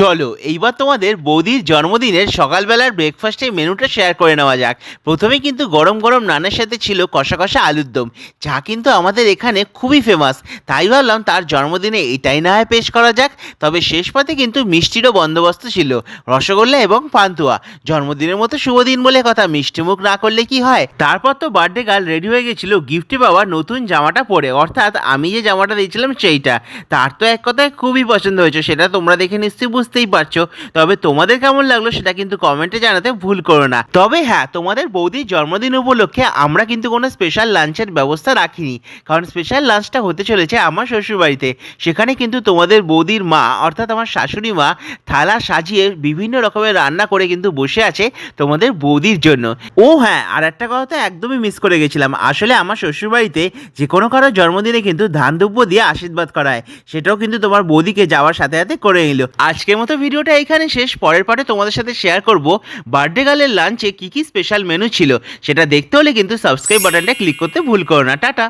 চলো এইবার তোমাদের বৌদির জন্মদিনের সকালবেলার ব্রেকফাস্টের মেনুটা শেয়ার করে নেওয়া যাক। প্রথমে কিন্তু গরম গরম নানের সাথে ছিল কষা কষা আলুর দম, যা কিন্তু আমাদের এখানে খুবই ফেমাস। তাই ভাবলাম তার জন্মদিনে এটাই না হয় পেশ করা যাক। তবে শেষ পাতে কিন্তু মিষ্টিরও বন্দোবস্ত ছিল, রসগোল্লা এবং পান্তুয়া। জন্মদিনের মতো শুভ দিন বলে কথা, মিষ্টিমুখ না করলে কি হয়। তারপর তো বার্থডে গার্ল রেডি হয়ে গেছিল গিফটে পাওয়া নতুন জামাটা পরে, অর্থাৎ আমি যে জামাটা দিয়েছিলাম সেইটা। তার তো এক কথায় খুবই পছন্দ হয়েছে, সেটা তোমরা দেখে নিশ্চয়ই বুঝতেই পারছো। তবে তোমাদের কেমন লাগলো সেটা কিন্তু কমেন্টে জানাতে ভুল করো না। তবে হ্যাঁ, তোমাদের বৌদির জন্মদিন উপলক্ষে আমরা কিন্তু কোনো স্পেশাল লাঞ্চের ব্যবস্থা রাখিনি, কারণ স্পেশাল লাঞ্চটা হতে চলেছে আমার শ্বশুরবাড়িতে। সেখানে কিন্তু তোমাদের বৌদির মা অর্থাৎ আমার শাশুড়ি মা থালা সাজিয়ে বিভিন্ন রকমের রান্না করে কিন্তু বসে আছে তোমাদের বৌদির জন্য। ও হ্যাঁ, আর একটা কথা তো একদমই মিস করে গেছিলাম। আসলে আমার শ্বশুরবাড়িতে যে কোনো কারোর জন্মদিনে কিন্তু ধান দুব্য দিয়ে আশীর্বাদ করা হয়, সেটাও কিন্তু তোমার বৌদিকে যাওয়ার সাথে সাথে করে নিল। আজকের মতো ভিডিওটা এখানে শেষ। পরের পার্টে তোমাদের সাথে শেয়ার করব বার্থডে গার্লের লাঞ্চে কি কি স্পেশাল মেনু ছিল। সেটা দেখতে হলে কিন্তু সাবস্ক্রাইব বাটনটা ক্লিক করতে ভুল করো না। টাটা।